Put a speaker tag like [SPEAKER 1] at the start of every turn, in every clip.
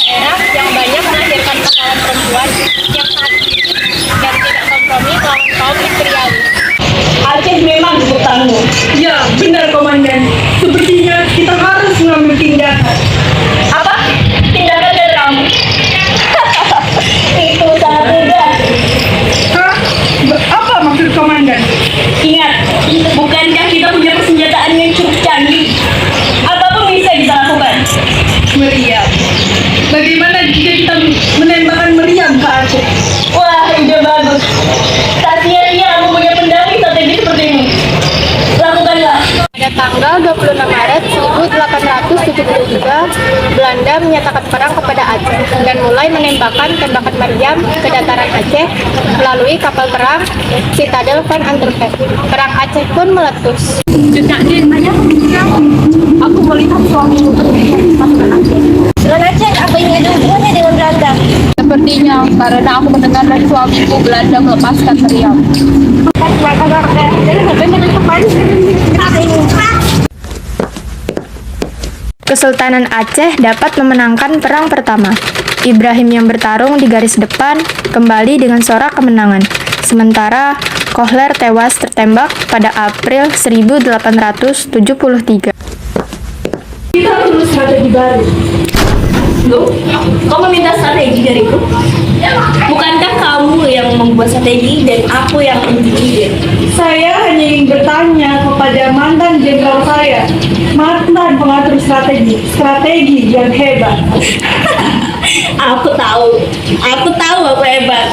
[SPEAKER 1] daerah yang banyak melahirkan pahlawan perempuan yang sangat kritis dan tidak kompromi melawan kaum imperialis.
[SPEAKER 2] Aceh memang hutanmu.
[SPEAKER 3] Ya, benar Komandan. Sepertinya kita harus mengambil tindakan.
[SPEAKER 2] Apa? Tindakan dari kamu? Itu sangat mudah.
[SPEAKER 3] Hah? Apa maksud Komandan?
[SPEAKER 2] Ingat, bukankah kita punya persenjataan yang cukup canggih? Apapun bisa kita lakukan.
[SPEAKER 3] Meriam. Bagaimana jika kita menembakkan meriam ke Aceh?
[SPEAKER 2] Wah, ide bagus. Tak sia-sia aku punya pendamping strategi sepertimu. Lakukanlah.
[SPEAKER 1] Pada tanggal 26 Maret 1873, Belanda menyatakan perang kepada Aceh dan mulai menembakkan tembakan meriam ke dataran Aceh melalui kapal perang Citadel Van Antwerpen. Perang Aceh pun meletus.
[SPEAKER 2] Cak Din, ayah. Aku melihat suamimu pergi pasukan Aceh. Dengan Aceh, apa ini ada hubungannya dengan Belanda?
[SPEAKER 1] Sepertinya karena aku mendengar dari suamiku Belanda melepaskan meriam. Kesultanan Aceh dapat memenangkan perang pertama. Ibrahim yang bertarung di garis depan kembali dengan sorak kemenangan. Sementara Kohler tewas tertembak pada April 1873.
[SPEAKER 3] Kita perlu strategi baru.
[SPEAKER 2] Loh, kau meminta strategi dariku? Bukankah kamu yang membuat strategi dan aku yang ide?
[SPEAKER 3] Saya hanya ingin bertanya kepada mantan jenderal saya, mantan pengatur strategi yang hebat.
[SPEAKER 2] Aku tahu aku hebat.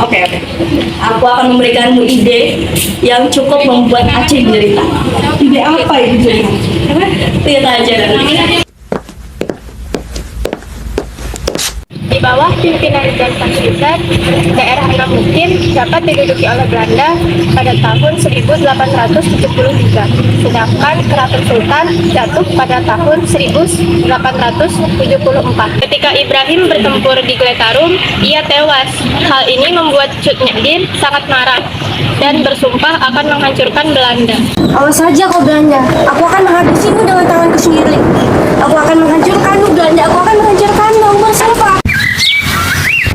[SPEAKER 2] Oke. Aku akan memberikanmu ide yang cukup membuat Aceh menderita.
[SPEAKER 3] Ide apa itu jenderal?
[SPEAKER 2] Lihat aja nanti.
[SPEAKER 1] Di bawah pimpinan Jan van Suizen, daerah Enam Mukim dapat diduduki oleh Belanda pada tahun 1873, sedangkan Keraton Sultan jatuh pada tahun 1874. Ketika Ibrahim bertempur di Gletarum, ia tewas. Hal ini membuat Cut Nyak sangat marah dan bersumpah akan menghancurkan Belanda.
[SPEAKER 4] Awas saja kau Belanda, aku akan menghabisimu dengan tanganku sendiri. Aku akan menghancurkanmu Belanda, aku akan menghancurkanmu, bersumpah.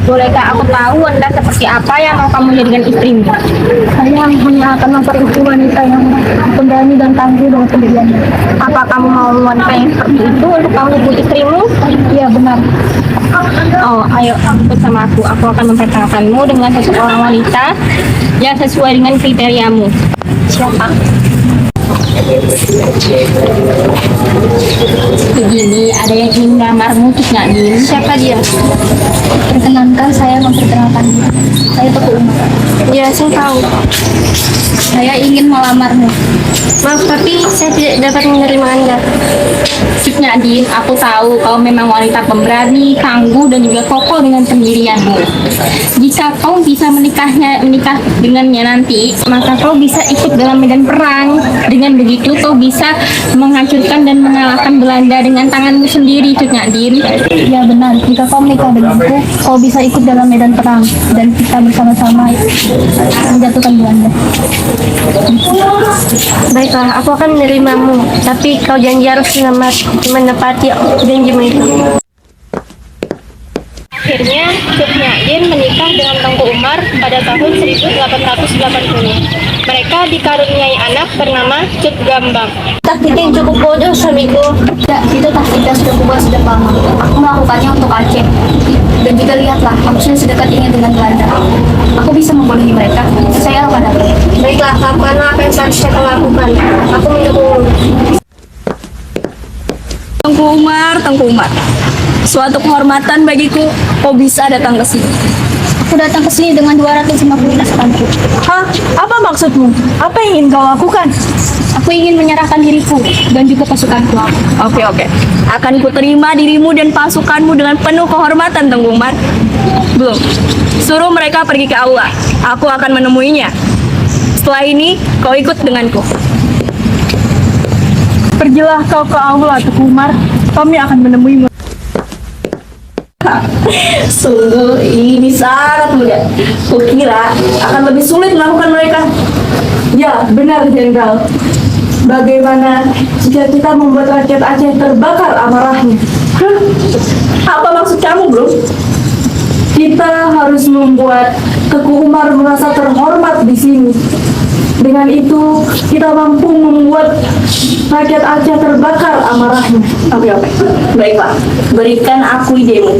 [SPEAKER 1] Bolehkah aku tahu Anda seperti apa yang mau kamu jadikan istrimu?
[SPEAKER 4] Saya hanya akan memperikuti wanita yang pemberani dan tangguh dengan pendiriannya.
[SPEAKER 1] Apa kamu mau wanita yang seperti itu untuk kamu jadi istrimu?
[SPEAKER 4] Iya benar.
[SPEAKER 1] Oh, ayo ikut sama aku. Aku akan memperkenalkanmu dengan seseorang wanita yang sesuai dengan kriteriamu.
[SPEAKER 4] Siapa?
[SPEAKER 1] Begini, ada yang ingin melamarmu, Cik Nadine.
[SPEAKER 4] Siapa dia? Perkenankan saya memperkenalkan dia. Saya Teguh Umar. Ya, saya tahu.
[SPEAKER 1] Saya ingin melamarmu.
[SPEAKER 4] Maaf, tapi saya tidak dapat menerima Anda.
[SPEAKER 1] Cik Nadine, aku tahu kau memang wanita pemberani, tangguh, dan juga kokoh dengan pendirianmu. Jika kau bisa menikah dengannya nanti, maka kau bisa ikut dalam medan perang. Dengan begitu, kau bisa menghancurkan dan mengalahkan Belanda dengan tanganmu sendiri, Cik Nadine.
[SPEAKER 4] Ya benar, jika kau menikah denganku, kau bisa ikut dalam medan perang dan kita bersama-sama menjatuhkan Belanda. Baiklah, aku akan menerimamu, tapi kau janji harus menepati janjimu itu.
[SPEAKER 1] Akhirnya, Cut Nyak menikah dengan Tengku Umar pada tahun 1880. Mereka dikaruniai anak bernama Cut Gambang.
[SPEAKER 4] Taktik yang cukup bodoh, suamiku. Ya, itu taktik yang sudah kubuat sejak lama. Aku melakukannya untuk Aceh. Dan juga lihatlah, aku sudah sedekat ini dengan Belanda. Aku bisa membolehi mereka. Saya lakukan apa? Baiklah, lakukanlah apa yang seharusnya kau lakukan. Aku mendukungmu.
[SPEAKER 2] Tengku Umar. Suatu kehormatan bagiku, kau bisa datang ke sini.
[SPEAKER 4] Aku datang ke sini dengan 250 pasukanku.
[SPEAKER 3] Hah? Apa maksudmu? Apa yang ingin kau lakukan?
[SPEAKER 4] Aku ingin menyerahkan diriku dan juga pasukanku.
[SPEAKER 2] Oke. Akan kuterima dirimu dan pasukanmu dengan penuh kehormatan, Tengku Umar. Belum. Suruh mereka pergi ke aula. Aku akan menemuinya. Setelah ini, kau ikut denganku.
[SPEAKER 3] Pergilah kau ke aula, Teguh Umar. Kami akan menemuimu.
[SPEAKER 2] Sungguh ini sangat mudah. Kukira akan lebih sulit melakukan mereka.
[SPEAKER 3] Ya, benar Jenderal. Bagaimana jika kita membuat rakyat Aceh terbakar amarahnya?
[SPEAKER 2] Apa
[SPEAKER 3] Kita harus membuat Teguh Umar merasa terhormat di sini. Dengan itu, kita mampu membuat rakyat Aceh terbakar amarahnya.
[SPEAKER 2] Oke. Baiklah, berikan aku idemu.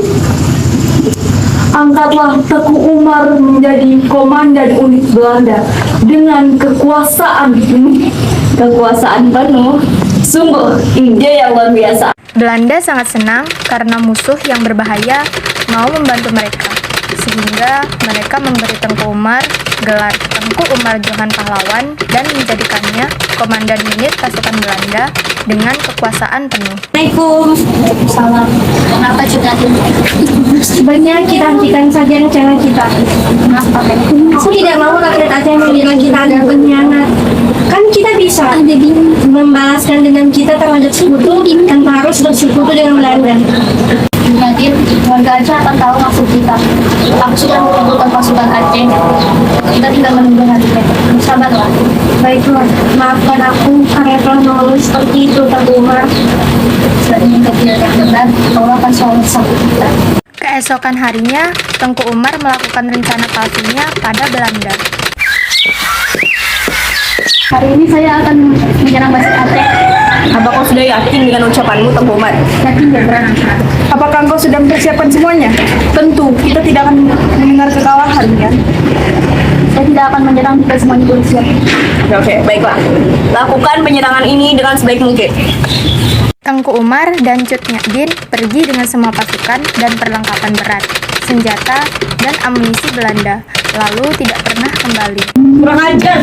[SPEAKER 3] Angkatlah Teguh Umar menjadi komandan unit Belanda dengan kekuasaan penuh.
[SPEAKER 2] Kekuasaan penuh. Sungguh ide yang luar biasa.
[SPEAKER 5] Belanda sangat senang karena musuh yang berbahaya mau membantu mereka, sehingga mereka memberi Tengku Umar gelar Tengku Umar Johan Pahlawan dan menjadikannya komandan unit pasukan Belanda dengan kekuasaan penuh.
[SPEAKER 4] Assalamualaikum. Salam. Kenapa curhatin? Sebaiknya kita hentikan saja rencana kita. Maaf, Pak. Aku tidak mau rakyat Aceh mengira kita ada pengkhianat. Kan kita bisa membalaskan dendam kita terhadap sekutu tanpa harus bersekutu dengan Belanda. Yakin, warga Aceh akan tahu maksud kita. Aku sudah mengumpulkan pasukan Aceh. Kita tidak menunggu hari mereka. Sabarlah. Baiklah, maafkan aku karena telah mengeluh seperti itu, Teguh Umar. Sebenarnya kecil yang benar, Allah akan selalu bersama kita.
[SPEAKER 5] Keesokan harinya, Tengku Umar melakukan rencana palsunya pada Belanda.
[SPEAKER 4] Hari ini saya akan menyerang base Aceh.
[SPEAKER 2] Apa kau sudah yakin dengan ucapanmu, Tengku Umar?
[SPEAKER 4] Yakin dan berani.
[SPEAKER 3] Apakah engkau sudah mempersiapkan semuanya? Tentu, kita tidak akan mendengar kekalahan, kan?
[SPEAKER 4] Saya tidak akan menyerang jika semuanya belum siap.
[SPEAKER 2] Oke, baiklah. Lakukan penyerangan ini dengan sebaik mungkin.
[SPEAKER 5] Tengku Umar dan Cut Nyadin pergi dengan semua pasukan dan perlengkapan berat, senjata, dan amunisi Belanda, lalu tidak pernah kembali.
[SPEAKER 2] Kurang ajar.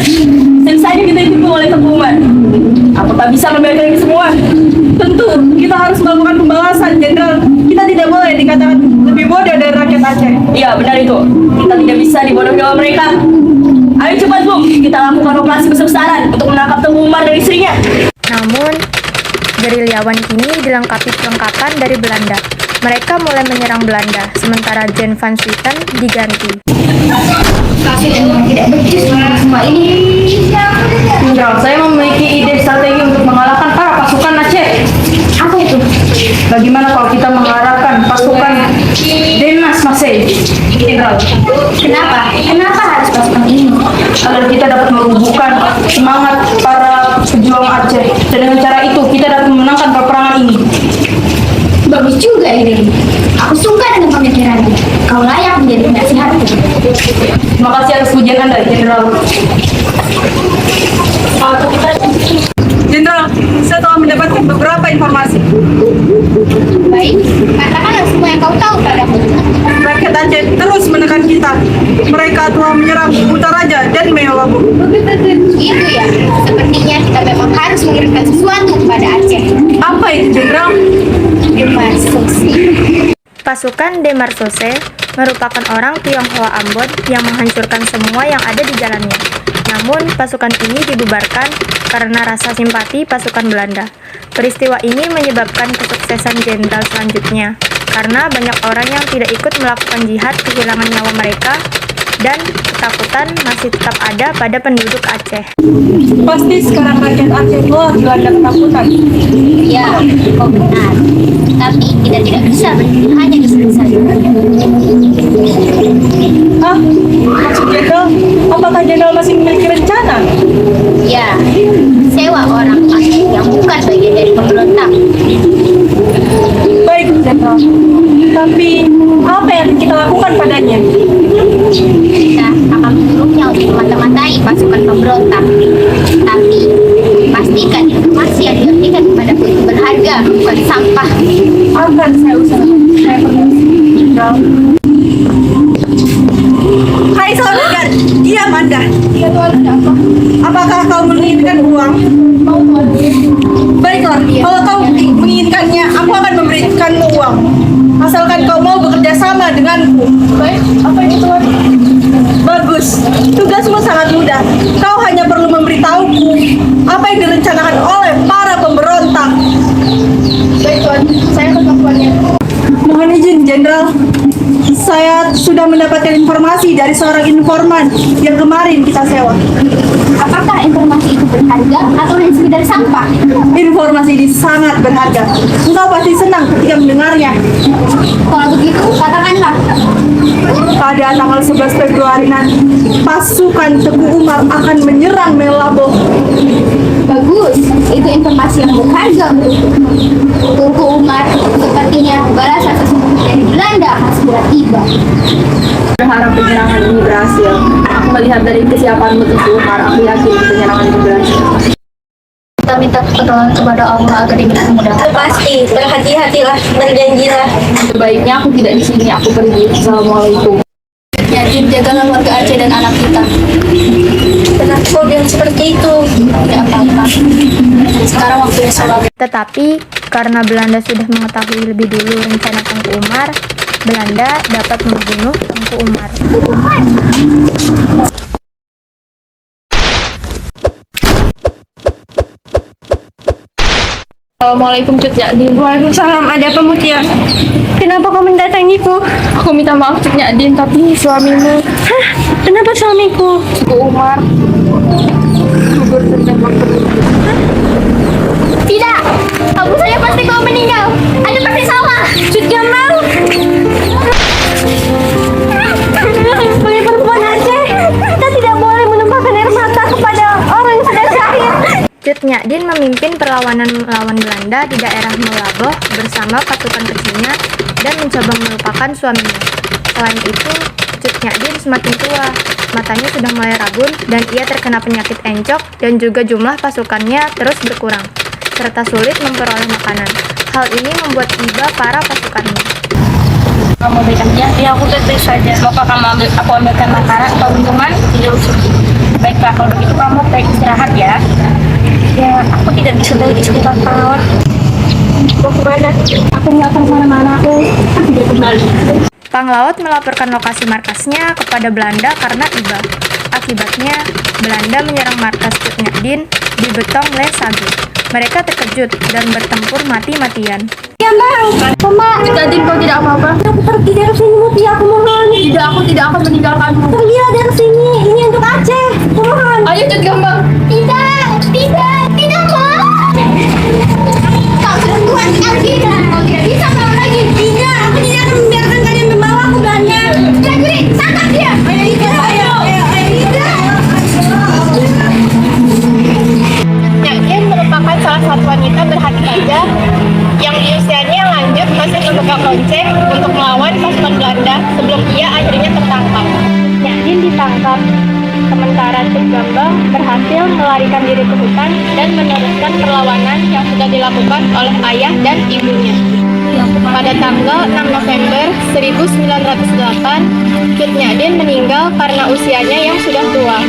[SPEAKER 2] Saja kita ditipu oleh Tengku Umar. Aku tak bisa membiarkan ini semua.
[SPEAKER 3] Tentu, kita harus melakukan pembalasan, Jenderal. Kita tidak boleh dikatakan lebih bodoh dari rakyat Aceh.
[SPEAKER 2] Iya, benar itu. Kita tidak bisa dibodohi oleh mereka. Ayo cepat, Bung. Kita lakukan operasi besar-besaran untuk menangkap Tengku Umar dan istrinya.
[SPEAKER 5] Namun, gerilyawan kini dilengkapi perlengkapan dari Belanda. Mereka mulai menyerang Belanda, sementara Jan van Swieten diganti.
[SPEAKER 4] Kasih dan tidak becus dengan semua ini.
[SPEAKER 3] Jenderal, saya memiliki ide strategi untuk mengalahkan para pasukan Aceh.
[SPEAKER 4] Apa itu?
[SPEAKER 3] Bagaimana kalau kita mengarahkan pasukan Denas Masai, Jenderal?
[SPEAKER 4] Kenapa? Kenapa harus pasukan ini?
[SPEAKER 3] Agar kita dapat merubuhkan semangat para pejuang Aceh. Dan dengan cara itu kita dapat memenangkan peperangan ini.
[SPEAKER 4] Bagus juga ide ini. Aku suka dengan pemikiranmu. Kau layak menjadi penasihatku.
[SPEAKER 3] Terima kasih atas pujian Anda, Jenderal. Jenderal, saya telah mendapatkan beberapa informasi.
[SPEAKER 4] Baik, katakanlah semua yang kau tahu padaku.
[SPEAKER 3] Rakyat Aceh terus menekan kita. Mereka telah menyerang Kutaraja dan Mewabu.
[SPEAKER 4] Itu ya, sepertinya kita memang harus mengirimkan sesuatu kepada Aceh.
[SPEAKER 3] Apa itu, Jenderal?
[SPEAKER 4] Demarsuksi.
[SPEAKER 5] Pasukan Demarsosse merupakan orang Tionghoa Ambon yang menghancurkan semua yang ada di jalannya. Namun, pasukan ini dibubarkan karena rasa simpati pasukan Belanda. Peristiwa ini menyebabkan kesuksesan jenderal selanjutnya, karena banyak orang yang tidak ikut melakukan jihad kehilangan nyawa mereka, dan ketakutan masih tetap ada pada penduduk Aceh.
[SPEAKER 3] Pasti sekarang rakyat Aceh telah dilanda ketakutan.
[SPEAKER 4] Ya, kau benar. Tapi kita tidak bisa berdiri hanya di sini saja.
[SPEAKER 3] Hah? Maksud Jenderal, apakah Jenderal masih memiliki rencana?
[SPEAKER 4] Ya, sewa orang asing yang bukan bagian dari pemberontak.
[SPEAKER 3] Baik, Jenderal. Tapi, apa yang kita lakukan padanya?
[SPEAKER 4] Kita akan menyuruhnya untuk memata-matai pasukan pemberontak. Tapi, pastikan informasi yang diberikan kepadaku itu berharga, bukan sampah.
[SPEAKER 3] Akan saya usahakan. Saya permisi, Jenderal. Hai saudara, diam Anda.
[SPEAKER 4] Ya Tuhan, ada apa?
[SPEAKER 3] Apakah kau menginginkan uang?
[SPEAKER 4] Mau Tuhan.
[SPEAKER 3] Baiklah, kalau kau menginginkannya, aku akan memberikanmu uang. Asalkan kau mau bekerja sama denganku.
[SPEAKER 4] Baik, apa itu Tuhan?
[SPEAKER 3] Bagus, tugasmu sangat mudah. Kau hanya perlu memberitahuku apa yang direncanakan oleh para pemberontak.
[SPEAKER 4] Baik Tuhan, saya akan melakukannya.
[SPEAKER 3] Mohon izin, Jenderal. Saya sudah mendapatkan informasi dari seorang informan yang kemarin kita sewa.
[SPEAKER 4] Apakah informasi itu berharga atau hanya sekedar sampah?
[SPEAKER 3] Informasi ini sangat berharga. Engkau pasti senang ketika mendengarnya.
[SPEAKER 4] Kalau begitu, katakanlah.
[SPEAKER 3] pada tanggal 11 Februari nanti, pasukan Teguh Umar akan menyerang Melabo.
[SPEAKER 4] Bagus, itu informasi yang berharga untukmu. Tengku Umar sepertinya balas atas sembunyi dari Belanda segera tiba.
[SPEAKER 2] Berharap penyerangan ini berhasil. Aku melihat dari kesiapanmu Tengku Umar, aku yakin penyerangan ini berhasil.
[SPEAKER 4] Kita minta pertolongan kepada Allah agar diberi kemudahan. Pasti, berhati-hatilah, berjanjilah.
[SPEAKER 2] Sebaiknya aku tidak di sini, aku pergi. Assalamualaikum.
[SPEAKER 4] Jadi jagalah warga Aceh dan anak kita. Kenapa kau bilang seperti itu? Tidak apa-apa. Sekarang waktunya sholat.
[SPEAKER 5] Tetapi karena Belanda sudah mengetahui lebih dulu rencana Tengku Umar, Belanda dapat membunuh Tengku Umar.
[SPEAKER 2] Assalamualaikum Cut Nyadin.
[SPEAKER 3] Waalaikumsalam, ada apa Mutia?
[SPEAKER 2] Kenapa kau mendatangiku? Aku minta maaf Cut Nyadin, tapi suamimu. Hah? Kenapa suamiku? Tengku Umar. Gugur tertembak.
[SPEAKER 4] Tidak, kamu saya pasti kau meninggal. Anda pasti salah.
[SPEAKER 2] Cut Jamal. Sebagai perempuan Aceh, kita tidak boleh menumpahkan air mata kepada orang yang sedang syahid.
[SPEAKER 5] Cut Nyadin memimpin perlawanan melawan Belanda di daerah Melaboh bersama pasukan kecilnya dan mencoba melupakan suaminya. Selain itu, Cut Nyadin semakin tua, matanya sudah mulai rabun dan ia terkena penyakit encok dan juga jumlah pasukannya terus berkurang, serta sulit memperoleh makanan. Hal ini membuat iba para pasukannya.
[SPEAKER 1] Kamu berikan ya aku baik saja. Maukah aku ambilkan makanan atau minuman? Tidak usah. Baiklah, kalau begitu kamu baik istirahat ya. Ya, aku tidak bisa dari di sekitar tahun. Mau kemana? Aku nggak akan kemana-mana. Aku tidak kembali.
[SPEAKER 5] Panglaut melaporkan lokasi markasnya kepada Belanda karena iba. Akibatnya, Belanda menyerang markas Cut Nyadin di Betong Les Sage. Mereka terkejut dan bertempur mati-matian.
[SPEAKER 2] Cut Nyadin, kau tidak apa-apa? Aku pergi dari sini, Muti, aku mohon. Tidak, aku tidak akan meninggalkanmu. Pergilah dari sini, ini untuk Aceh. Aku mohon. Ayo Cut Gambang.
[SPEAKER 4] Tidak mau. Kau sudah tua sekali. Kau tidak bisa mau lagi. Tidak, aku tidak akan membiarkan kalian membawa aku Belanda. Prajurit, tangkap dia. Ayo.
[SPEAKER 5] Nyadin merupakan salah satu wanita berhati gajah yang di usianya lanjut masih memegang lonceng untuk melawan pasukan Belanda sebelum ia akhirnya tertangkap. Nyadin ditangkap, sementara Cut Gambang berhasil melarikan diri ke hutan dan meneruskan perlawanan yang sudah dilakukan oleh ayah dan ibunya. Pada tanggal 6 November 1908, Cut Nyadin meninggal karena usianya yang sudah tua.